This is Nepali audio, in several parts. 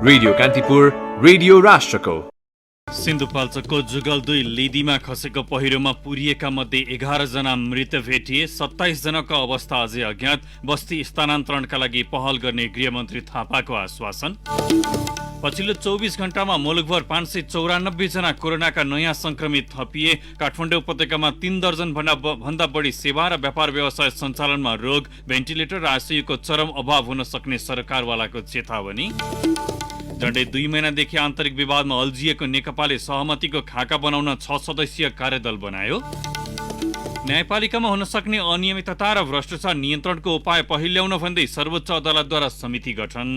रेडियो कान्तिपुर, रेडियो राष्ट्रको। सिन्धुपाल्चोकको जुगल 2 लिदीमा खसेको पहिरोमा पुरिएका मध्ये 11 जना मृत भेटिए। 27 जनाको अवस्था अझै अज्ञात। बस्ती स्थानान्तरणका लागि पहल गर्ने गृहमन्त्री थापाको आश्वासन। पछिल्लो 24 घण्टामा मुलुकभर 594 जना कोरोनाका नयाँ संक्रमित थपिए। काठमाडौँ उपत्यकामा 3 दर्जन भन्दा बढी सेवा र व्यापार व्यवसाय सञ्चालनमा रोग, भेन्टिलेटर र आइसियुको चरम अभाव हुन सक्ने सरकारवालाको चेतावनी। झण्डै 2 महिनादेखि आन्तरिक विवादमा अल्झिएको नेकपाले सहमतिको खाका बनाउन 6 सदस्यीय कार्यदल बनायो। न्यायपालिकामा हुन सक्ने अनियमितता र भ्रष्टाचार नियन्त्रणको उपाय पहिल्याउन भन्दै सर्वोच्च अदालतद्वारा समिति गठन।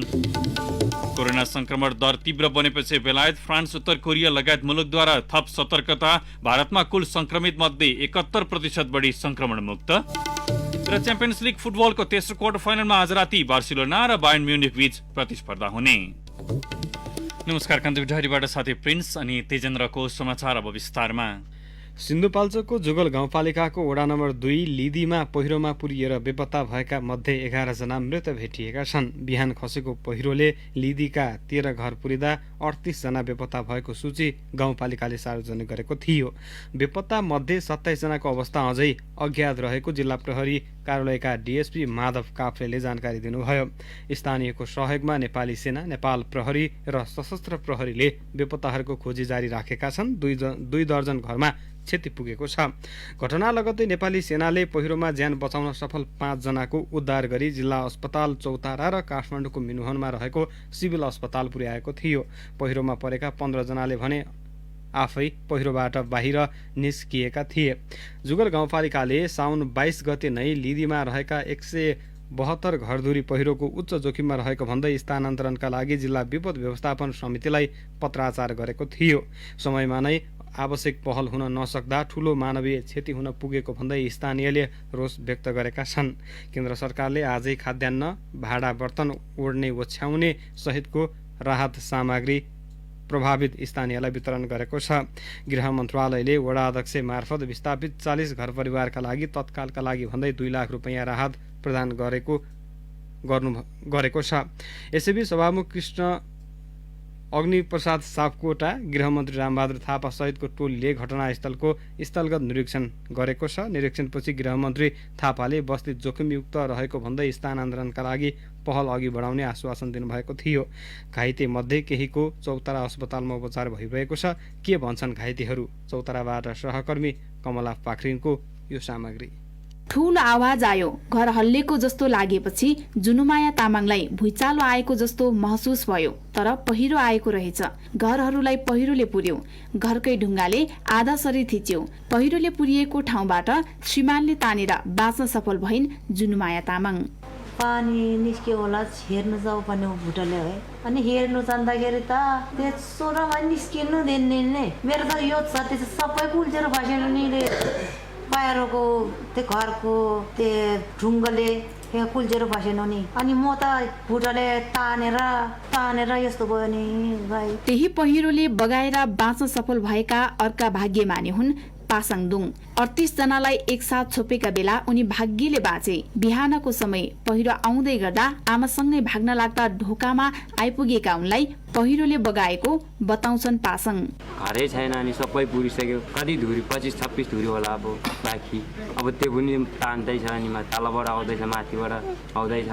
कोरोना संक्रमण दर तीव्र बनेपछि बेलायत, फ्रान्स, उत्तर कोरिया लगायत मुलुकद्वारा थप सतर्कता। भारतमा कुल संक्रमित मध्ये 71% बढी संक्रमण मुक्त। र च्याम्पियन्स लिग फुटबलको तेस्रो क्वार्टर फाइनलमा आज राति बार्सिलोना र बायर्न म्युनिख बीच प्रतिस्पर्धा हुने। नमस्कार, कान्तिपुर डायरीबाट साथी प्रिन्स अनि तेजेन्द्रको समाचार अब विस्तारमा। सिन्धुपाल्चोकको जुगल गाउँपालिकाको वडा नम्बर 2 लिदीमा पहिरोमा पुरिएर बेपत्ता भएका मध्ये 11 जना मृत भेटिएका छन्। बिहान खसेको पहिरोले लिदीका 13 घर पुरिँदा 38 जना बेपत्ता भएको सूची गाउँपालिकाले सार्वजनिक गरेको थियो। बेपत्ता मध्ये 27 जनाको अवस्था अझै अज्ञात रहेको जिल्ला प्रहरी कार्यालयका डीएसपी माधव काफ्रेले जानकारी दिनुभयो। स्थानीयको सहयोगमा नेपाली सेना, नेपाल प्रहरी र सशस्त्र प्रहरीले बेपत्ताहरूको खोजी जारी राखेका छन्। 2 दर्जन घरमा क्षति पुगेको छ। घटना लगत्तै नेपाली सेनाले पहिरोमा ज्यान बचाउन सफल 5 जनाको उद्धार गरी जिल्ला अस्पताल चौतारा र काठमाडौँको मिनुहनमा रहेको सिभिल अस्पताल पुर्याएको थियो। पहिरोमा परेका 15 जनाले भने आफै पहिरोबाट बाहिर निस्किएका थिए। जुगल गाउँपालिकाले साउन 22 गते नै लिदीमा रहेका 172 घरधुरी पहिरोको उच्च जोखिममा रहेको भन्दै स्थानान्तरणका लागि जिल्ला विपद व्यवस्थापन समितिलाई पत्राचार गरेको थियो। समयमा नै आवश्यक पहल हुन नसक्दा ठूलो मानवीय क्षति हुन पुगेको भन्दै स्थानीयले रोष व्यक्त गरेका छन्। केन्द्र सरकारले आजै खाद्यान्न, भाडा बर्तन ओढ्ने ओछ्याउने सहितको राहत सामग्री प्रभावित स्थानीयलाई वितरण गरेको छ। गृह मन्त्रालयले वडा अध्यक्ष मार्फत विस्थापित 40 घर परिवारका लागि तत्कालका लागि भन्दै 2 लाख रुपैयाँ राहत प्रदान गरेको छ। यसैबीच सभामुख कृष्ण अग्निप्रसाद सापकोटा, गृहमन्त्री रामबहादुर थापा सहितको टोलीले घटनास्थलको स्थलगत निरीक्षण गरेको छ। निरीक्षणपछि गृहमन्त्री थापाले बस्ती जोखिमयुक्त रहेको भन्दै स्थानान्तरणका लागि पहल अघि बढाउने आश्वासन दिनुभएको थियो। घाइते मध्ये केहीको चौतारा अस्पतालमा उपचार भइरहेको छ। के भन्छन् घाइतेहरू? चौताराबाट सहकर्मी कमला पाखरिनको यो सामग्री। ठूलो आवाज आयो, घर हल्लेको जस्तो लागेपछि जुनुमाया तामाङलाई भुइँचालो आएको जस्तो महसुस भयो। तर पहिरो आएको रहेछ। घरहरूलाई पहिरोले पुर्यो। घरकै ढुङ्गाले आधा शरीर थिच्यो। पहिरोले पुरिएको ठाउँबाट श्रीमानले तानेर बाँच्न सफल भइन् जुनुमाया तामाङ। पानी निस्क्यो होला, हेर्नु जाऊ पनि भुटले है। अनि हेर्नु जाँदाखेरि त त्यसो र निस्किनु दिने नै मेरो त यो छ, त्यो सबै कुल्चेर बसेर नि बाहिरको त्यो घरको त्यो ढुङ्गाले कुल्चेर बसेन नि। अनि म त भुटले तानेर यस्तो भयो नि भाइ। त्यही पहिरोले बगाएर बाँच्न सफल भएका अर्का भाग्यमानी हुन् पासाङदुङ। 38 जनालाई एकसाथ छोपेका बेला उनी भाग्यले बाँचे। बिहानको समय पहिरो आउँदै गर्दा आमासँगै भाग्न लाग्दा ढोकामा आइपुगेका उनलाई पहिरोले बगाएको बताउँछन् पासाङ। घरै छैन अनि सबै पुरिसक्यो। कति धुरी 25-26 धुरी होला अब बाँकी। अब त्यो पनि तान्दैछ अनि तलबाट आउँदैछ, माथिबाट आउँदैछ।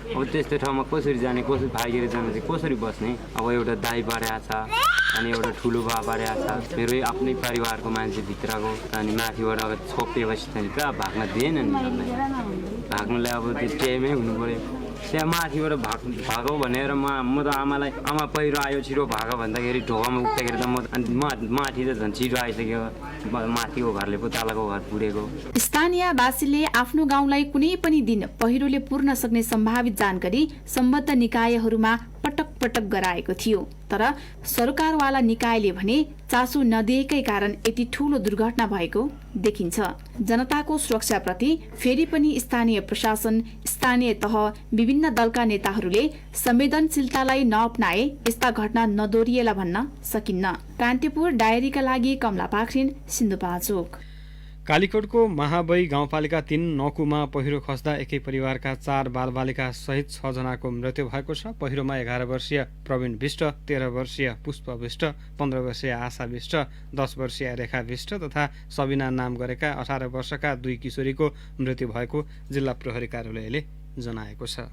अब त्यस्तो ठाउँमा कसरी जाने, कसरी भागेर जाने चाहिँ कसरी बस्ने? अब एउटा दाइ परेको छ अनि एउटा ठुलो बा परेको छ, मेरो आफ्नै परिवारको मान्छे भित्रको। अनि माथिबाट अब छोपेपछि चाहिँ पुरा भाग्न दिएन नि। भाग्नुलाई अब त्यो टाइमै हुनु पऱ्यो। त्यहाँ माथिबाट भागौ भनेर म त आमा पहिरो आयो छिटो भाग भन्दाखेरि ढोकामा उठ्दाखेरि त माथि त झन् छिटो आइसक्यो। माथिको घरले पो तलको घर पुरेको। स्थानीयवासीले आफ्नो गाउँलाई कुनै पनि दिन पहिरोले पुर्न सक्ने सम्भावित जानकारी सम्बद्ध निकायहरूमा पटक पटक गराएको थियो। तर सरकारवाला निकायले भने चासो नदिएकै कारण यति ठूलो दुर्घटना भएको देखिन्छ। जनताको सुरक्षाप्रति फेरि पनि स्थानीय प्रशासन, स्थानीय तह, विभिन्न दलका नेताहरूले संवेदनशीलतालाई नअपनाए यस्ता घटना नदोरिएला भन्न सकिन्न। कान्तिपुर डायरीका लागि कमला पाखरिन, सिन्धुपाल्चोक। कालीकोटको महाबई गाउँपालिका 3 नकुमा पहिरो खस्दा एकै परिवारका 4 बालबालिका सहित 6 जनाको मृत्यु भएको छ। पहिरोमा 11 वर्षीय प्रवीण विष्ट, 13 वर्षीय पुष्प विष्ट, 15 वर्षीय आशा विष्ट, 10 वर्षीय रेखा विष्ट तथा सबिना नाम गरेका 18 वर्षका 2 किशोरीको मृत्यु भएको जिल्ला प्रहरी कार्यालयले जनाएको छ।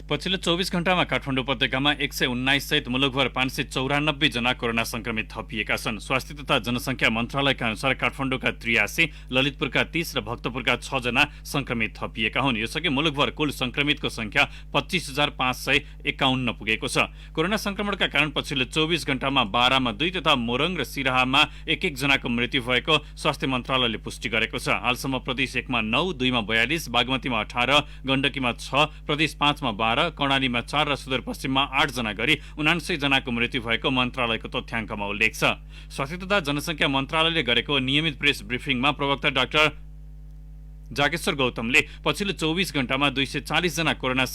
पछिल्लो 24 घण्टामा काठमाडौँ उपत्यकामा 119 सहित मुलुकभर 594 जना कोरोना संक्रमित थपिएका छन्। स्वास्थ्य तथा जनसङ्ख्या मन्त्रालयका अनुसार काठमाडौँका 83, ललितपुरका 30 र भक्तपुरका 6 जना संक्रमित थपिएका हुन्। यसअघि मुलुकभर कुल संक्रमितको संख्या 25,551 पुगेको छ। कोरोना संक्रमणका कारण पछिल्लो 24 घण्टामा बारामा 2 तथा मोरङ र सिराहामा 1-1 जनाको मृत्यु भएको स्वास्थ्य मन्त्रालयले पुष्टि गरेको छ। हालसम्म प्रदेश 1 मा 9, 2 मा 42, बागमतीमा 18, गण्डकीमा 6, प्रदेश 5 मा 12, कर्णालीमा 4 र सुदूरपश्चिममा 8 जना गरी 79 जनाको मृत्यु भएको मन्त्रालयको तथ्याङ्कमा उल्लेख छ। स्वास्थ्य तथा जनसङ्ख्या मन्त्रालयले गरेको नियमित प्रेस ब्रिफिङमा प्रवक्ता डाक्टर जागेश्वर गौतमले पछिल्लो 24 घण्टामा 240 जना कोरोना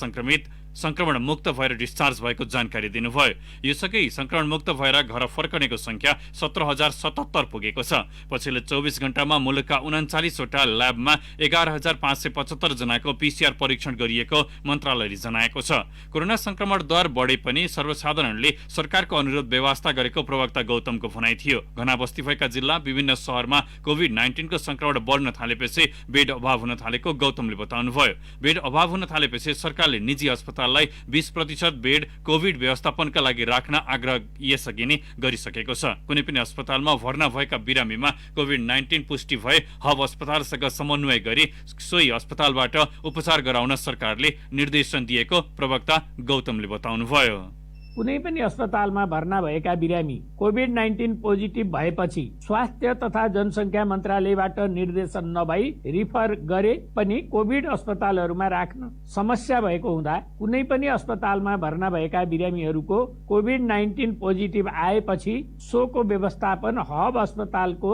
संक्रमण मुक्त भएर डिस्चार्ज भएको जानकारी दिनुभयो। यसअघि संक्रमण मुक्त भएर घर फर्कनेको संख्या 17,077 पुगेको छ। पछिल्लो 24 घण्टामा मुलुकका 39 वटा ल्याबमा 11,575 जनाको पीसीआर परीक्षण गरिएको मन्त्रालयले जनाएको छ। कोरोना संक्रमण दर बढे पनि सर्वसाधारणले सरकारको अनुरोध व्यवस्था गरेको प्रवक्ता गौतमको भनाइ थियो। घना बस्ती भएका जिल्ला विभिन्न शहरमा कोभिड-19 को संक्रमण बढ्न थालेपछि बेड अभाव हुन थालेको गौतमले बताउनुभयो। बेड अभाव हुन थालेपछि सरकारले निजी अस्पताल 20% बेड कोभिड व्यवस्थापनका लागि राख्न आग्रह यसअघि नै गरिसकेको छ। कुनै पनि अस्पतालमा भर्ना भएका बिरामीमा कोभिड-19 पुष्टि भए हब अस्पतालसँग समन्वय गरी सोही अस्पतालबाट उपचार गराउन सरकारले निर्देशन दिएको प्रवक्ता गौतमले बताउनुभयो। कुनै पनि अस्पतालमा भर्ना भएका बिरामी कोभिड-19 पोजिटिभ भएपछि स्वास्थ्य तथा जनसङ्ख्या मन्त्रालयबाट निर्देशन नभई रिफर गरे पनि कोभिड अस्पतालहरूमा राख्न समस्या भएको हुँदा कुनै पनि अस्पतालमा भर्ना भएका बिरामीहरूको कोभिड-19 पोजिटिभ आएपछि सोको व्यवस्थापन हब अस्पतालको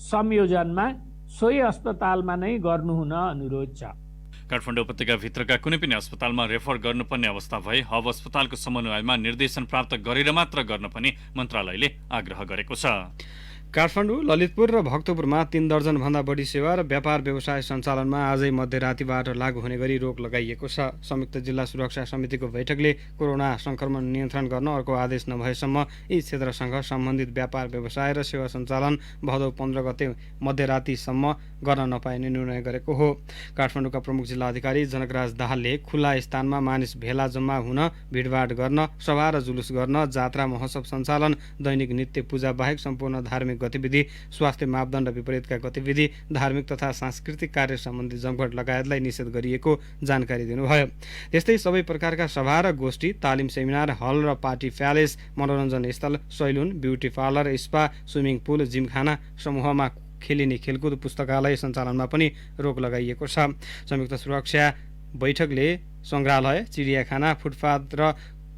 संयोजनमा सोही अस्पतालमा नै गर्नुहुन अनुरोध छ। काठमाडौँ उपत्यकाभित्रका कुनै पनि अस्पतालमा रेफर गर्नुपर्ने अवस्था भए हब अस्पतालको समन्वयमा निर्देशन प्राप्त गरेर मात्र गर्न पनि मन्त्रालयले आग्रह गरेको छ। काठमाडौँ, ललितपुर र भक्तपुरमा 3 दर्जनभन्दा बढी सेवा र व्यापार व्यवसाय सञ्चालनमा आजै मध्यरातिबाट लागू हुने गरी रोक लगाइएको छ। संयुक्त जिल्ला सुरक्षा समितिको बैठकले कोरोना संक्रमण नियन्त्रण गर्न अर्को आदेश नभएसम्म यी क्षेत्रसँग सम्बन्धित व्यापार व्यवसाय र सेवा सञ्चालन भदौ 15 गते मध्यरातिसम्म गर्न नपाइने निर्णय गरेको हो। काठमाडौँका प्रमुख जिल्ला अधिकारी जनकराज दाहालले खुल्ला स्थानमा मानिस भेला जम्मा हुन, भिडभाड गर्न, सभा र जुलुस गर्न, जात्रा महोत्सव सञ्चालन, दैनिक नित्य पूजा बाहेक सम्पूर्ण धार्मिक गतिविधि, स्वास्थ्य मापदण्ड विपरीतका गतिविधि, धार्मिक तथा सांस्कृतिक कार्य सम्बन्धी जमघट लगायतलाई निषेध गरिएको जानकारी दिनुभयो। त्यस्तै सबै प्रकारका सभा र गोष्ठी, तालिम, सेमिनार हल र पार्टी प्यालेस, मनोरञ्जन स्थल, salon, beauty parlour, spa, swimming pool, gymkhana, समूहमा खेलिने खेलकुद, पुस्तकालय सञ्चालनमा पनि रोक लगाइएको छ। संयुक्त सुरक्षा बैठकले सङ्ग्रहालय, चिडियाखाना, फुटपाथ र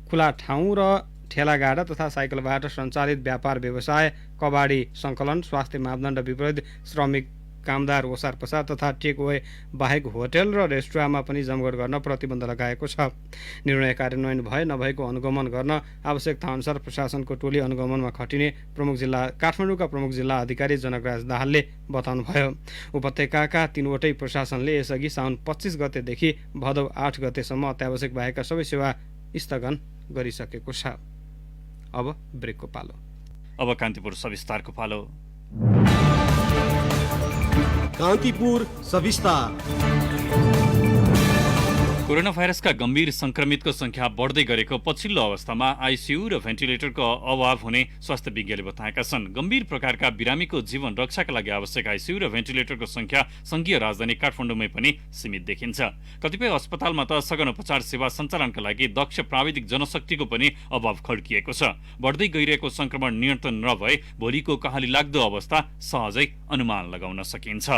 खुला ठाउँ र ठेलागाडा तथा साइकलबाट सञ्चालित व्यापार व्यवसाय, कबाडी सङ्कलन, स्वास्थ्य मापदण्ड विपरीत श्रमिक कामदार ओसार पसार तथा टेक वे बाहेक होटल र रेस्टुराँमा पनि जमघट गर्न प्रतिबन्ध लगाएको छ। निर्णय कार्यान्वयन भए नभएको अनुगमन गर्न आवश्यकताअनुसार प्रशासनको टोली अनुगमनमा खटिने काठमाडौँका प्रमुख जिल्ला अधिकारी जनकराज दाहालले बताउनुभयो। उपत्यकाका 3 वटै प्रशासनले यसअघि साउन 25 गतेदेखि भदौ 8 गतेसम्म अत्यावश्यक बाहेकका सबै सेवा स्थगन गरिसकेको छ। अब ब्रेकको पालो। अब कान्तिपुर सविस्तारको पालो। कान्तिपुर सविस्तार। कोरोना भाइरसका गम्भीर संक्रमितको संख्या बढ्दै गरेको पछिल्लो अवस्थामा आइसियु र भेन्टिलेटरको अभाव हुने स्वास्थ्य विज्ञले बताएका छन्। गम्भीर प्रकारका बिरामीको जीवन रक्षाका लागि आवश्यक आइसियु र भेन्टिलेटरको संख्या संघीय राजधानी काठमाडौँमै पनि सीमित देखिन्छ। कतिपय अस्पतालमा त सघन उपचार सेवा सञ्चालनका लागि दक्ष प्राविधिक जनशक्तिको पनि अभाव खड्किएको छ। बढ्दै गइरहेको संक्रमण नियन्त्रण नभए भोलिको कहाली लाग्दो अवस्था सहजै अनुमान लगाउन सकिन्छ।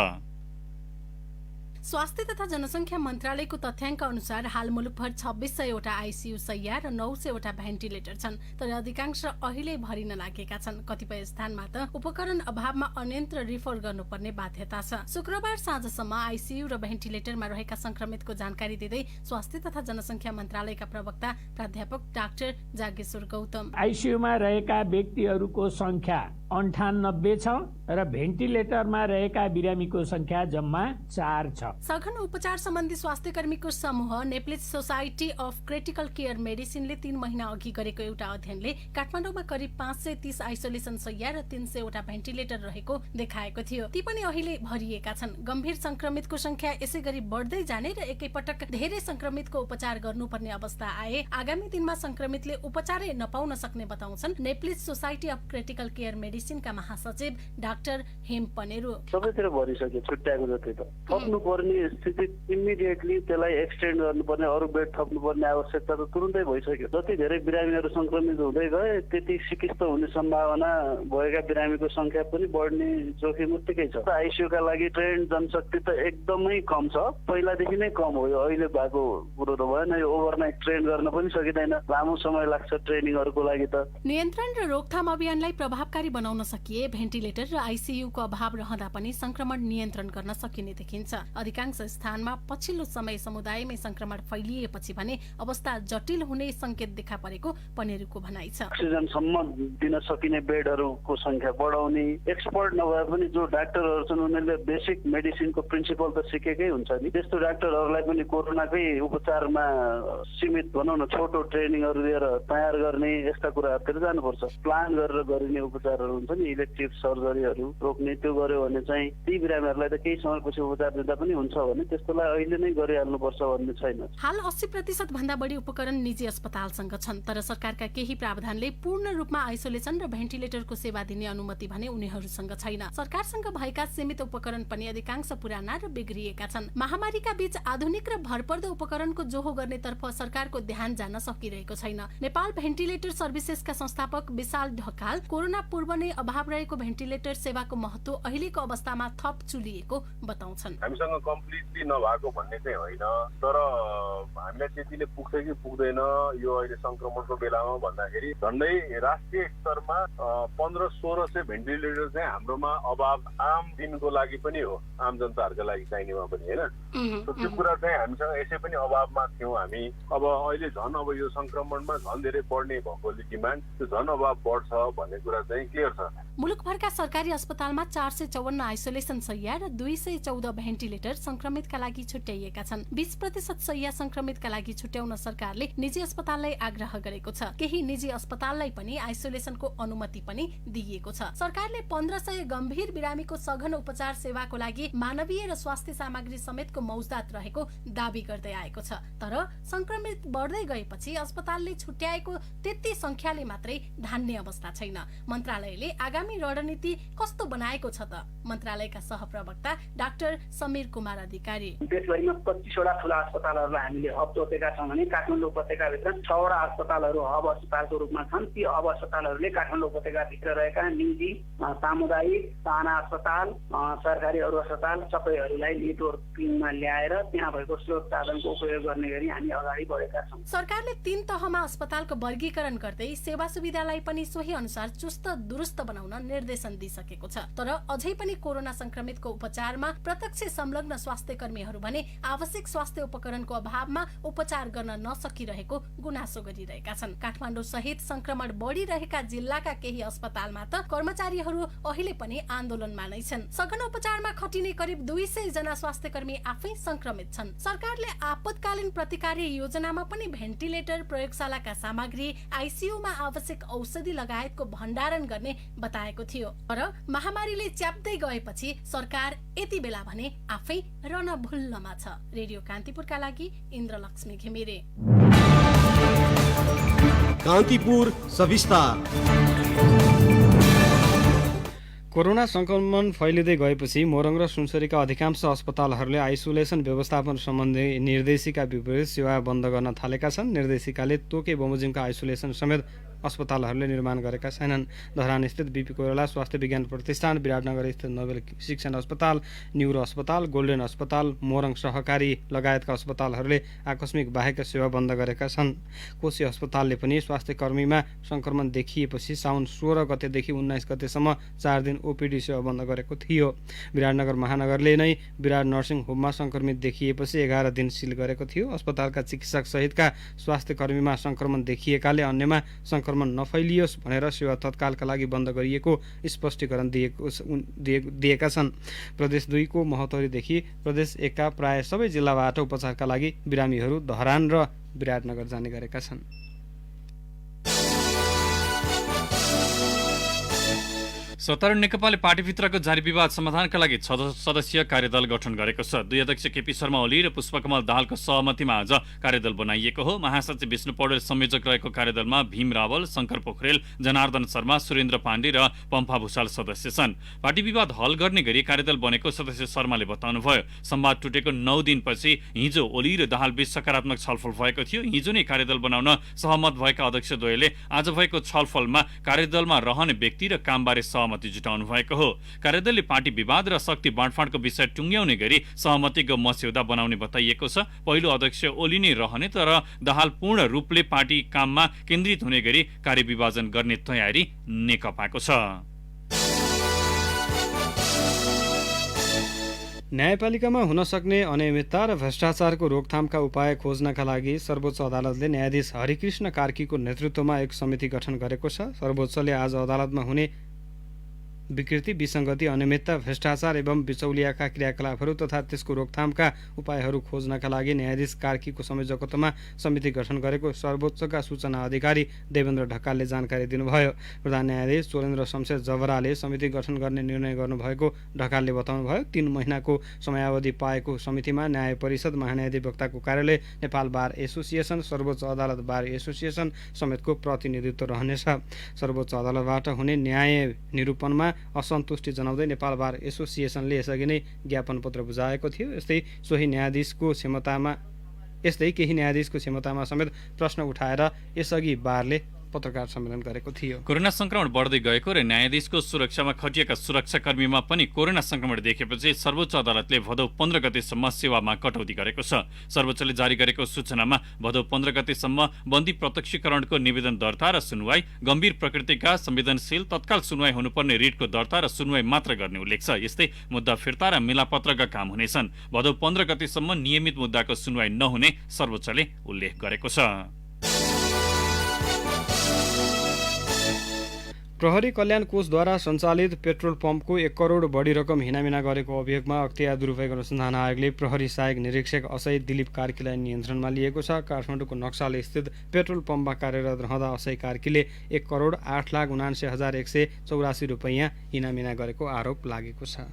स्वास्थ्य तथा जनसङ्ख्या मन्त्रालयको तथ्याङ्क अनुसार हाल मुलुकभर 2600 वटा आइसियु शैय्या र 900 वटा भेन्टिलेटर छन्, तर अधिकांश अहिले भरिन लागेका छन्। कतिपय स्थानमा त उपकरण अभावमा अन्यन्त्र रिफर गर्नुपर्ने बाध्यता छ। शुक्रबार साँझसम्म आइसियु र भेन्टिलेटरमा रहेका संक्रमितको जानकारी दिँदै स्वास्थ्य तथा जनसङ्ख्या मन्त्रालयका प्रवक्ता प्राध्यापक डाक्टर जागेश्वर गौतम, आइसियुमा रहेका व्यक्तिहरूको संख्या 98 छ र भेन्टिलेटरमा रहेका बिरामीको संख्या जम्मा 4 छ। सघन उपचार सम्बन्धी स्वास्थ्य कर्मीको समूह Nepalese society of critical care मेडिसिनले 3 महिना अघि गरेको एउटा अध्ययनले काठमाडौँमा करिब 530 आइसोलेसन शैय्या र 300 वटा भेन्टिलेटर रहेको देखाएको थियो। ती पनि अहिले भरिएका छन्। गम्भीर संक्रमितको संख्या यसै गरी बढ्दै जाने र एकैपटक धेरै संक्रमितको उपचार गर्नुपर्ने अवस्था आए आगामी दिनमा संक्रमितले उपचारै नपाउन सक्ने बताउँछन् Nepalese society of critical care मेडिसिनका महासचिव डाक्टर हेम पनेरू। सबैतिर भरिसक्यो, छुट्याएको जति त थप्नु पर्ने स्थिति इमिडिएटली त्यसलाई एक्सटेन्ड गर्नुपर्ने, अरू बेड थप्नुपर्ने आवश्यकता त तुरुन्तै भइसक्यो। जति धेरै बिरामीहरू संक्रमित हुँदै गए त्यति सिकिस्त हुने सम्भावना भएका बिरामीको संख्या पनि बढ्ने जोखिम उत्तिकै छ। आइसियुका लागि ट्रेन जनशक्ति त एकदमै कम छ, पहिलादेखि नै कम हो। यो अहिले भएको कुरो त भएन, यो ओभरनाइट ट्रेन गर्न पनि सकिँदैन, लामो समय लाग्छ ट्रेनिङहरूको लागि त। नियन्त्रण र रोकथाम अभियानलाई प्रभावकारी बनाउन सकिए भेन्टिलेटर र आइसियुको अभाव रहँदा पनि संक्रमण नियन्त्रण गर्न सकिने देखिन्छ। अधिकांश स्थानमा पछिल्लो समय समुदायमै संक्रमण फैलिएपछि भने अवस्था जटिल हुने संकेत देखा परेको पनेरूको भनाइ छ। अक्सिजनसम्म दिन सकिने बेडहरूको संख्या बढाउने, एक्सपर्ट नभए पनि जो डाक्टरहरू छन् उनीहरूले बेसिक मेडिसिनको प्रिन्सिपल त सिकेकै हुन्छ नि, त्यस्तो डाक्टरहरूलाई पनि कोरोनाकै उपचारमा सीमित भनौँ न छोटो ट्रेनिङहरू दिएर तयार गर्ने यस्ता कुराहरूतिर जानुपर्छ। प्लान गरेर गरिने उपचारहरू हुन्छ नि, इलेक्टिभ सर्जरीहरू रोक्ने, त्यो गर्यो भने चाहिँ ती बिरामीहरूलाई त केही समयपछि उपचार दिँदा पनि हुन्छ भने त्यस्तोलाई अहिले नै गरिहाल्नुपर्छ भन्ने छैन। हाल 80% भन्दा बढी उपकरण निजी अस्पतालसँग छन्, तर सरकारका केही प्रावधानले पूर्ण रूपमा आइसोलेसन र भेन्टिलेटरको सेवा दिने अनुमति भने उनीहरूसँग छैन। सरकारसँग भएका सीमित उपकरण पनि अधिकांश पुराना र बिग्रिएका छन्। महामारीका बीच आधुनिक र भरपर्दो उपकरणको जोहो गर्नेतर्फ सरकारको ध्यान जान सकिरहेको छैन। नेपाल भेन्टिलेटर सर्भिसेसका संस्थापक विशाल ढकाल कोरोना पूर्व नै अभाव रहेको भेन्टिलेटर सेवाको महत्व अहिलेको अवस्थामा थप चुलिएको बताउँछन्। हामीसँग कम्प्लिटली नभएको भन्ने चाहिँ होइन, तर हामीलाई त्यतिले पुग्छ कि पुग्दैन यो अहिले संक्रमणको बेलामा भन्दाखेरि झन्डै राष्ट्रिय स्तरमा 1500-1600 भेन्टिलेटर चाहिँ हाम्रोमा अभाव आम दिनको लागि पनि हो, आम जनताहरूको लागि चाहिनेमा पनि होइन। त्यो कुरा चाहिँ हामीसँग यसै पनि अभावमा थियौँ हामी। अब अहिले झन् अब यो संक्रमणमा झन् धेरै बढ्ने भएकोले डिमान्ड त्यो झन् अभाव बढ्छ भन्ने कुरा चाहिँ क्लियर छ। मुलुकभरका सरकारी अस्पतालमा 454 आइसोलेसन शैय्या र 214 भेन्टिलेटर संक्रमितका लागि छुट्याइएका छन्। 20% शैय्या संक्रमितका लागि छुट्याउन सरकारले निजी अस्पताललाई आग्रह गरेको छ। केही निजी अस्पताललाई पनि आइसोलेसनको अनुमति पनि दिइएको छ। सरकारले 1500 गम्भीर बिरामीको सघन उपचार सेवाको लागि मानवीय र स्वास्थ्य सामग्री समेतको मौजदात रहेको दावी गर्दै आएको छ, तर संक्रमित बढ्दै गएपछि अस्पतालले छुट्याएको त्यति संख्याले मात्रै धान्ने अवस्था छैन। मन्त्रालयले आगामी रणनीति कस्तो बनाएको छ त? मन्त्रालयका सहप्रवक्ता डाक्टर समीर कुमार अधिकारी, देशभरिमा 25 वटा ठुला अस्पतालहरूलाई हामीले हब तोकेका छौँ भने काठमाडौँ उपत्यकाभित्र 6 वटा अस्पतालहरू हब अस्पतालको रूपमा छन्। ती हब अस्पतालहरूले काठमाडौँ उपत्यकाभित्र रहेका निजी, सामुदायिक, साना अस्पताल, सरकारी अरू अस्पताल सबैहरूलाई नेटवर्किङमा ल्याएर त्यहाँ भएको स्रोत साधनको उपयोग गर्ने गरी हामी अगाडि बढेका छौँ। सरकारले 3 तहमा अस्पतालको वर्गीकरण गर्दै सेवा सुविधालाई पनि सोही अनुसार चुस्त दुरुस्त बनाउन निर्देशन दिइसकेको छ, तर अझै पनि कोरोना संक्रमितको उपचारमा प्रत्यक्ष संलग्न स्वास्थ्य कर्मीहरू भने आवश्यक स्वास्थ्य उपकरणको अभावमा उपचार गर्न नसकिरहेको गुनासो गरिरहेका छन्। काठमाडौँ सहित संक्रमण बढ़िरहेका जिल्लाका केही अस्पतालमा त कर्मचारीहरू अहिले पनि आन्दोलनमा नै छन्। सघन उपचारमा खटिने करिब 200 जना स्वास्थ्य कर्मी आफै संक्रमित छन्। सरकारले आपतकालीन प्रतिकार योजनामा पनि भेन्टिलेटर, प्रयोगशालाका सामग्री, आइसियुमा आवश्यक औषधि लगायतको भण्डारण गर्ने बताएको थियो, तर महामारीले च्याप्दै गएपछि सरकार यति बेला भने आफै रणभुल्लमा छ। रेडियो कान्तिपुरका लागि इन्द्रलक्ष्मी घिमिरे। कान्तिपुर सविस्तार। कोरोना संक्रमण फैलिँदै गएपछि मोरङ र सुनसरीका अधिकांश अस्पतालहरूले आइसोलेसन व्यवस्थापन सम्बन्धी निर्देशिका विपरीत सेवा बन्द गर्न थालेका छन्। निर्देशिकाले तोके बमोजिमका आइसोलेसन समेत अस्पतालहरूले निर्माण गरेका छैनन्। धरानस्थित बीपी कोइराला स्वास्थ्य विज्ञान प्रतिष्ठान, विराटनगर स्थित नोबेल शिक्षण अस्पताल, न्युरो अस्पताल, गोल्डन अस्पताल, मोरङ सहकारी लगायतका अस्पतालहरूले आकस्मिक बाहेक सेवा बन्द गरेका छन्। कोशी अस्पतालले पनि स्वास्थ्यकर्मीमा संक्रमण देखिएपछि साउन 16 गतेदेखि 19 गतेसम्म 4 दिन ओपीडी सेवा बन्द गरेको थियो। विराटनगर महानगरले नै विराट नर्सिङ होममा संक्रमित देखिएपछि 11 दिन सिल गरेको थियो। अस्पतालका चिकित्सक सहितका स्वास्थ्यकर्मीमा संक्रमण देखिएकाले अन्यमा संक्रमण नफैलियोस् भनेर सेवा तत्कालका लागि बन्द गरिएको स्पष्टीकरण दिएका छन्। प्रदेश 2 को महोत्तरीदेखि प्रदेश 1 का प्राय सबै जिल्लाबाट उपचारका लागि बिरामीहरू धरान र विराटनगर जाने गरेका छन्। सत्तारूढ नेकपाले पार्टीभित्रको जारी विवाद समाधानका लागि 6 सदस्यीय कार्यदल गठन गरेको छ। 2 अध्यक्ष केपी शर्मा ओली र पुष्पकमल दाहालको सहमतिमा आज कार्यदल बनाइएको हो। महासचिव विष्णु पौडेल संयोजक रहेको कार्यदलमा भीम रावल, शङ्कर पोखरेल, जनार्दन शर्मा, सुरेन्द्र पाण्डे र पम्फा भूषाल सदस्य छन्। पार्टी विवाद हल गर्ने गरी कार्यदल बनेको सदस्य शर्माले बताउनुभयो। संवाद टुटेको 9 दिनपछि हिजो ओली र दाहाल बीच सकारात्मक छलफल भएको थियो। हिजो नै कार्यदल बनाउन सहमत भएका अध्यक्ष द्वयले आज भएको छलफलमा कार्यदलमा रहने व्यक्ति र कामबारे सहमति जुटाउनु भएको हो। कार्यदलले पार्टी विवाद र शक्ति बाँडफाँडको विषय टुङ्ग्याउने गरी सहमतिको मस्यौदा बनाउने बताइएको छ। पहिलो अध्यक्ष ओली नै रहने तर दाहाल पूर्ण रूपले पार्टी काममा केन्द्रित हुने गरी कार्यविभाजन गर्ने तयारी नेकपाको छ। न्यायपालिकामा हुन सक्ने अनियमितता र भ्रष्टाचारको रोकथामका उपाय खोज्नका लागि सर्वोच्च अदालतले न्यायाधीश हरिकृष्ण कार्कीको नेतृत्वमा एक समिति गठन गरेको छ। सर्वोच्चले आज अदालतमा हुने विकृति, विसङ्गति, अनियमितता, भ्रष्टाचार एवं बिचौलियाका क्रियाकलापहरू तथा त्यसको रोकथामका उपायहरू खोज्नका लागि न्यायाधीश कार्कीको संयोजकत्वमा समिति गठन गरेको सर्वोच्चका सूचना अधिकारी देवेन्द्र ढकालले जानकारी दिनुभयो। प्रधान न्यायाधीश चोरेन्द्र शमशेर जबराले समिति गठन गर्ने निर्णय गर्नुभएको ढकालले बताउनुभयो। 3 महिनाको समयावधि पाएको समितिमा न्याय परिषद, महान्यायाधिवक्ताको कार्यालय, नेपाल बार एसोसिएसन, सर्वोच्च अदालत बार एसोसिएसन समेतको प्रतिनिधित्व रहनेछ। सर्वोच्च अदालतबाट हुने न्याय निरूपणमा असन्तुष्टि जनाउँदै नेपाल बार एसोसिएसनले यसअघि नै ज्ञापन पत्र बुझाएको थियो। यस्तै केही न्यायाधीशको क्षमतामा समेत प्रश्न उठाएर यसअघि बारले पत्रकार सम्मेलन गरेको थियो। कोरोना संक्रमण बढ्दै गएको र न्यायाधीशको सुरक्षामा खटिएका सुरक्षाकर्मीमा पनि कोरोना संक्रमण देखेपछि सर्वोच्च अदालतले भदौ 15 गतेसम्म सेवामा कटौती गरेको छ। सर्वोच्चले जारी गरेको सूचनामा भदौ 15 गतेसम्म बन्दी प्रत्यक्षीकरणको निवेदन दर्ता र सुनवाई, गम्भीर प्रकृतिका संवेदनशील तत्काल सुनवाई हुनुपर्ने रिटको दर्ता र सुनवाई मात्र गर्ने उल्लेख छ। यस्तै मुद्दा फिर्ता र मिलापत्रका काम हुनेछन्। भदौ 15 गतेसम्म नियमित मुद्दाको सुनवाई नहुने सर्वोच्चले उल्लेख गरेको छ। प्रहरी कल्याण कोषद्वारा सञ्चालित पेट्रोल पम्पको 1 करोड बढी रकम हिनामिना गरेको अभियोगमा अख्तियार दुरुपयोग अनुसन्धान आयोगले प्रहरी सहायक निरीक्षक असै दिलीप कार्कीलाई नियन्त्रणमा लिएको छ। काठमाडौँको नक्साल स्थित पेट्रोल पम्पमा कार्यरत रहँदा असै कार्कीले 1 करोड 8,79,184 रुपैयाँ हिनामिना गरेको आरोप लागेको छ।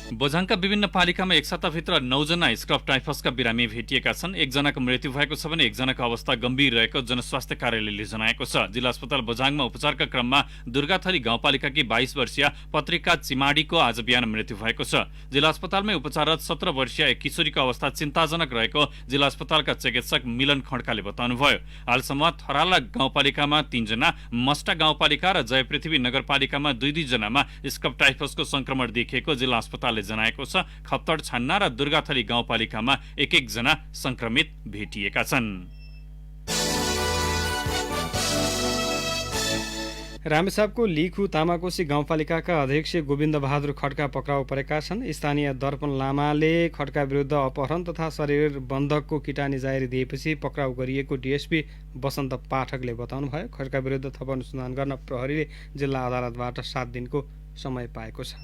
बझाङका विभिन्न पालिकामा एक सप्ताहभित्र 9 जना स्क्रब टाइफसका बिरामी भेटिएका छन्। 1 जनाको मृत्यु भएको छ भने 1 जनाको अवस्था गम्भीर रहेको जनस्वास्थ्य कार्यालयले जनाएको छ। जिल्ला अस्पताल बझाङमा उपचारका क्रममा दुर्गाथली गाउँपालिकाकी 22 वर्षीय पत्रिका चिमाडीको आज बिहान मृत्यु भएको छ। जिल्ला अस्पतालमै उपचाररत 17 वर्षीय एक किशोरीको अवस्था चिन्ताजनक रहेको जिल्ला अस्पतालका चिकित्सक मिलन खड्काले बताउनुभयो। हालसम्म थराला गाउँपालिकामा 3 जना, मस्टा गाउँपालिका र जयपृथ्वी नगरपालिकामा 2-2 जनामा स्क्रब टाइफसको संक्रमण देखिएको जिल्ला अस्पतालले जनाएको छ। खप्तड, छान्ना र दुर्गाथली गाउँपालिकामा 1-1 जना संक्रमित भेटिएका छन्। रामेछापको लिखु तामाकोशी गाउँपालिकाका अध्यक्ष गोविन्द बहादुर खड्का पक्राउ परेका छन्। स्थानीय दर्पण लामाले खड्का विरुद्ध अपहरण तथा शरीर बन्धकको किटानी जारी दिएपछि पक्राउ गरिएको डीएसपी वसन्त पाठकले बताउनुभयो। खड्का विरुद्ध थप अनुसन्धान गर्न प्रहरीले जिल्ला अदालतबाट 7 दिनको समय पाएको छ।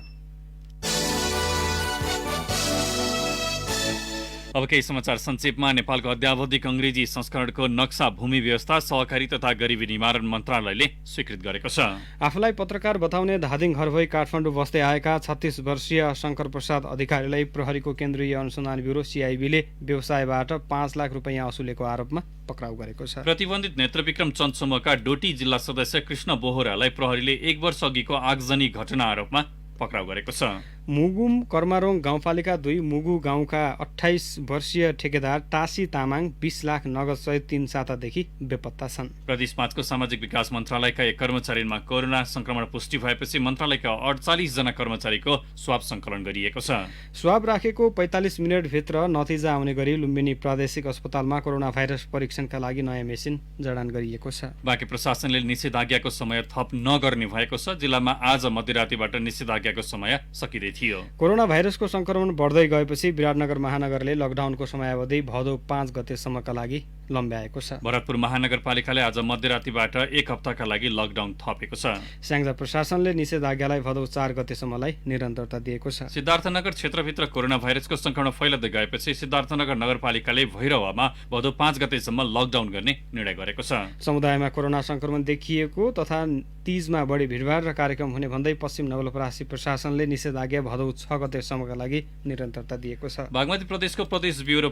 अब केही समाचार संक्षेपमा। नेपालको अद्यावधिक अङ्ग्रेजी संस्करणको नक्सा भूमि व्यवस्था, सहकारी तथा गरिबी निवारण मन्त्रालयले स्वीकृत गरेको छ। आफूलाई पत्रकार बताउने धादिङ घर भई काठमाडौँ बस्दै आएका 36 वर्षीय शङ्कर प्रसाद अधिकारीलाई प्रहरीको केन्द्रीय अनुसन्धान ब्युरो सीआईबीले व्यवसायबाट 5 लाख रुपैयाँ असुलेको आरोपमा पक्राउ गरेको छ। प्रतिबन्धित नेत्रविक्रम चन्द समूहका डोटी जिल्ला सदस्य कृष्ण बोहरालाई प्रहरीले 1 वर्ष अघिको आगजनी घटना आरोपमा पक्राउ गरेको छ। मुगुम कर्मारोङ गाउँपालिका 2 मुगु गाउँका 28 वर्षीय ठेकेदार टासी तामाङ 20 लाख नगद सहित 3 सातादेखि बेपत्ता छन्। प्रदेश 5 को सामाजिक विकास मन्त्रालयका एक कर्मचारीमा कोरोना संक्रमण पुष्टि भएपछि मन्त्रालयका 48 जना कर्मचारीको स्वाब संकलन गरिएको छ। स्वाब राखेको 45 मिनेटभित्र नतिजा आउने गरी लुम्बिनी प्रादेशिक अस्पतालमा कोरोना भाइरस परीक्षणका लागि नयाँ मेसिन जडान गरिएको छ। बाँकी प्रशासनले निषेधाज्ञाको समय थप नगर्ने भएको छ। जिल्लामा आज मध्यरातीबाट निषेधाज्ञाको समय सकिँदै थियो। कोरोना भाइरसको संक्रमण बढ्दै गएपछि विराटनगर महानगरले लकडाउनको समयावधि भदौ 5 गतेसम्मका लागि लम्ब्याएको छ। भरतपुर महानगरपालिकाले आज मध्यरातीबाट 1 हप्ताका लागि लकडाउन थपेको छ। स्याङ्जा प्रशासनले निषेधाज्ञालाई भदौ 4 गतेसम्मलाई निरन्तरता दिएको छ। सिद्धार्थनगर क्षेत्रभित्र कोरोना भाइरसको संक्रमण फैलिँदै गएपछि सिद्धार्थनगर नगरपालिकाले भैरवामा भदौ 5 गतेसम्म लकडाउन गर्ने निर्णय गरेको छ। समुदायमा कोरोना संक्रमण देखिएको तथा तीजमा बढी भिडभाड र कार्यक्रम हुने भन्दै पश्चिम नवलपरासी प्रशासनले निषेधाज्ञा भदौ 6 गतेसम्मका लागि निरन्तरता दिएको छ। बागमती प्रदेशको प्रदेश ब्युरो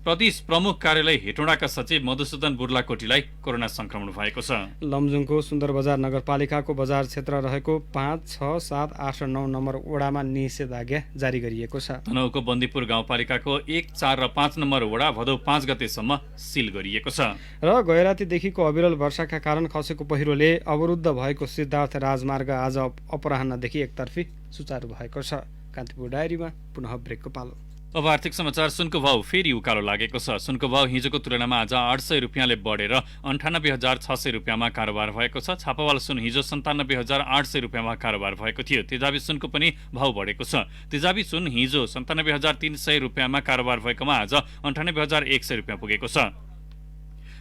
प्रदेश प्रमुख कार्यालय हेटौँडाका सचिव मधुसूदन बुर्लाकोटीलाई कोरोना संक्रमण भएको छ। लमजुङको सुन्दर बजार नगरपालिकाको बजार क्षेत्र रहेको 5, 6, 7, 8 र 9 नम्बर वडामा निषेधाज्ञा जारी गरिएको छ। तनहुँको बन्दीपुर गाउँपालिकाको 1, 4 र 5 नम्बर वडा भदौ 5 गतेसम्म सिल गरिएको छ। र गैरातीदेखिको अविरल वर्षाका कारण खसेको पहिरोले अवरुद्ध भएको सिद्धार्थ राजमार्ग आज अपराह्नदेखि एकतर्फी सुचारू भएको छ। कान्तिपुर डायरीमा पुनः ब्रेकको पालो। अब आर्थिक समाचार। सुनको भाव फेरि उकालो लागेको छ। सुनको भाव हिजोको तुलनामा आज 800 रुपियाँले बढेर 98,600 रुपियाँमा कारोबार भएको छ। छापावाल सुन हिजो 97,800 रुपियाँमा कारोबार भएको थियो। तेजाबी सुनको पनि भाव बढेको छ। तेजाबी सुन हिजो 97,300 रुपियाँमा कारोबार भएकोमा आज 98,100 रुपियाँ पुगेको छ।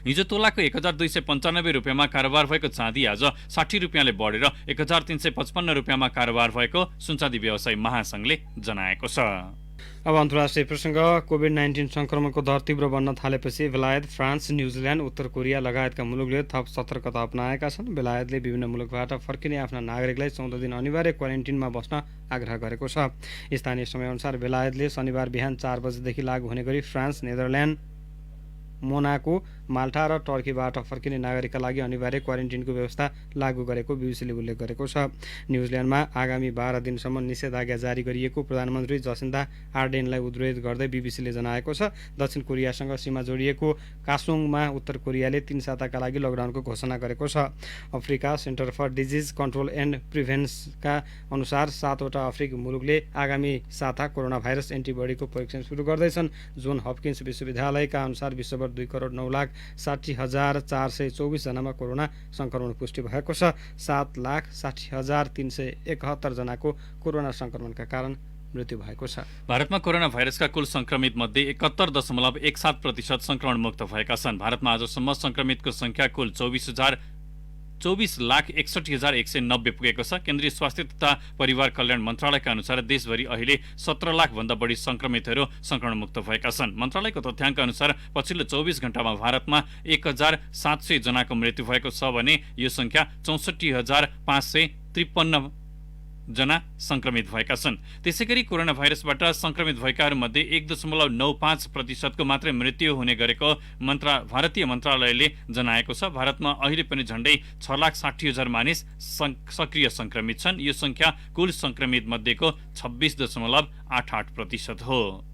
हिजो तोलाको 1,295 रुपियाँमा कारोबार भएको चाँदी आज 60 रुपियाँले बढेर 1,355 रुपियाँमा कारोबार भएको सुनचाँदी व्यवसायी महासंघले जनाएको छ। अब अन्तर्राष्ट्रिय प्रसङ्ग। कोभिड-19 संक्रमणको दर तीव्र बन्न थालेपछि बेलायत, फ्रान्स, न्युजिल्यान्ड, उत्तर कोरिया लगायतका मुलुकले थप सतर्कता अपनाएका छन्। बेलायतले विभिन्न मुलुकबाट फर्किने आफ्ना नागरिकलाई 14 दिन अनिवार्य क्वारेन्टिनमा बस्न आग्रह गरेको छ। स्थानीय समयअनुसार बेलायतले शनिबार बिहान 4 बजेदेखि लागू हुने गरी फ्रान्स, नेदरल्यान्ड, मोनाको, माल्टा र टर्कीबाट फर्किने नागरिकका लागि अनिवार्य क्वारेन्टिनको व्यवस्था लागू गरेको बीबीसीले उल्लेख गरेको छ। न्युजिल्यान्डमा आगामी 12 दिनसम्म निषेधाज्ञा जारी गरिएको प्रधानमन्त्री जसिन्दा आर्डेनलाई उद्धृत गर्दै बीबीसीले जनाएको छ। दक्षिण कोरियासँग सीमा जोडिएको कासोङमा उत्तर कोरियाले 3 साताका लागि लकडाउनको घोषणा गरेको छ। Africa centre for disease control and प्रिभेन्सका अनुसार 7 वटा अफ्रिकी मुलुकले आगामी साता कोरोना भाइरस एन्टिबडीको परीक्षण सुरु गर्दैछन्। जोन हपकिन्स विश्वविद्यालयका अनुसार विश्वभर 2,09,60,424 जनामा कोरोना संक्रमण पुष्टि भएको छ। 7,60,371 जनाको कोरोना संक्रमणका कारण मृत्यु भएको छ। भारतमा कोरोना भाइरसका कुल संक्रमित मध्ये 71.17% संक्रमण मुक्त भएका छन्। भारतमा आजसम्म संक्रमितको संख्या कुल 24,61,190 पुगेको छ। केन्द्रीय स्वास्थ्य तथा परिवार कल्याण मन्त्रालयका अनुसार देशभरि अहिले 17 लाख भन्दा बढी संक्रमितहरू संक्रमण मुक्त भएका छन्। मन्त्रालयको तथ्याङ्क अनुसार पछिल्लो 24 घण्टामा भारतमा 1,700 जनाको मृत्यु भएको छ भने यो संख्या 64,553 जना संक्रमित भएका छन्। त्यसैगरी कोरोना भाइरसबाट संक्रमित भएकाहरूमध्ये 1.95% मात्रै मृत्यु हुने गरेको भारतीय मन्त्रालयले जनाएको छ। भारतमा अहिले पनि झण्डै 6,60,000 मानिस सक्रिय संक्रमित छन्। यो संख्या कुल संक्रमित मध्येको 26.88% हो।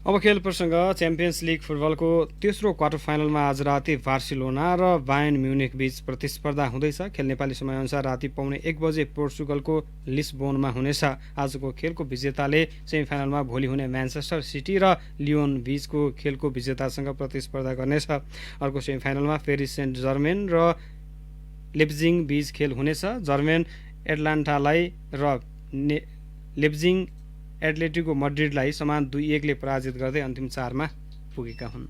अब खेल प्रसङ्ग। च्याम्पियन्स लिग फुटबलको तेस्रो क्वार्टर फाइनलमा आज राति बार्सिलोना र बायर्न म्युनिख बीच प्रतिस्पर्धा हुँदैछ। खेल नेपाली समयअनुसार राति 1:15 बजे पोर्चुगलको लिस्बोनमा हुनेछ। आजको खेलको विजेताले सेमिफाइनलमा भोलि हुने म्यान्चेस्टर सिटी र लियोन बीचको खेलको विजेतासँग प्रतिस्पर्धा गर्नेछ। अर्को सेमिफाइनलमा पेरिस सेन्ट जर्मेन र लेप्जिङ बीच खेल हुनेछ। जर्मेन एटलान्टालाई र लेप्जिङ एटलेटिको मड्रिडलाई समान 2-1 ले पराजित गर्दै अन्तिम 4 मा पुगेका हुन्।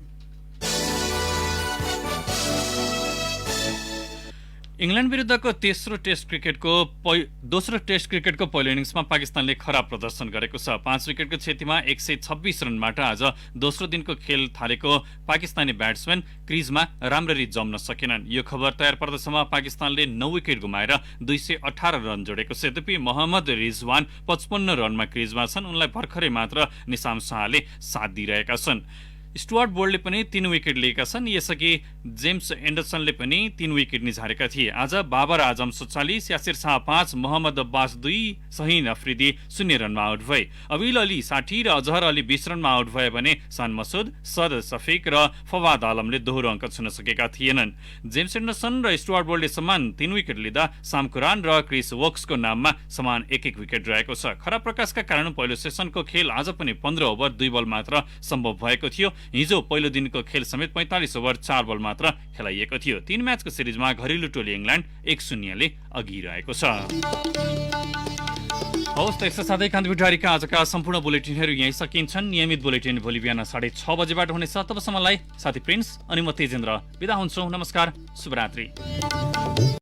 इङ्ल्यान्ड विरुद्धको दोस्रो टेस्ट क्रिकेटको पहिलो इनिङ्समा पाकिस्तानले खराब प्रदर्शन गरेको छ। 5 विकेटको क्षतिमा 126 रनबाट आज दोस्रो दिनको खेल थालेको पाकिस्तानी ब्याट्सम्यान क्रिजमा राम्ररी जम्न सकेनन्। यो खबर तयार पर्दासम्म पाकिस्तानले 9 विकेट गुमाएर 218 रन जोडेको छ। यद्यपि मोहम्मद रिजवान 55 रनमा क्रिजमा छन्। उनलाई भर्खरै मात्र निसाम शाहले साथ दिइरहेका छन्। स्टुअर्ट बोर्डले पनि 3 विकेट लिएका छन्। यसअघि जेम्स एन्डरसनले पनि 3 विकेट निझारेका थिए। आज बाबर आजम 47, यासिर शाह 5, मोहम्मद अब्बास 2, शहीन अफ्रिदी 0 रनमा आउट भए। अबिल अली 60 र अजहर अली 20 रनमा आउट भए भने सान मसुद, सद सफिक र फवाद आलमले दोहोरो अङ्क छुन सकेका थिएनन्। जेम्स एन्डरसन र स्टुअर्ट बोर्डले समान 3 विकेट लिँदा साम कुरान र क्रिस वोक्सको नाममा समान 1-1 विकेट रहेको छ। खराब प्रकाशका कारण पहिलो सेसनको खेल आज पनि 15 ओभर 2 बल मात्र सम्भव भएको थियो। हिजो पहिलो दिनको खेल समेत 45 ओभर 4 बल मात्र खेलाइएको थियो। 3 म्याचको सिरिजमा घरेलु टोली इङ्ल्यान्ड 1-0 ले अघि रहेको छ। हवस् त यसका साथै कान्तिपुर डायरीका आजका सम्पूर्ण बुलेटिनहरू यहीँ सकिन्छन्। नियमित बुलेटिन भोलि बिहान 6:30 बजेबाट हुनेछ। तबसम्मलाई साथी प्रिन्स अनि म तेजेन्द्र बिदा हुन्छौँ। नमस्कार, शुभरात्रि।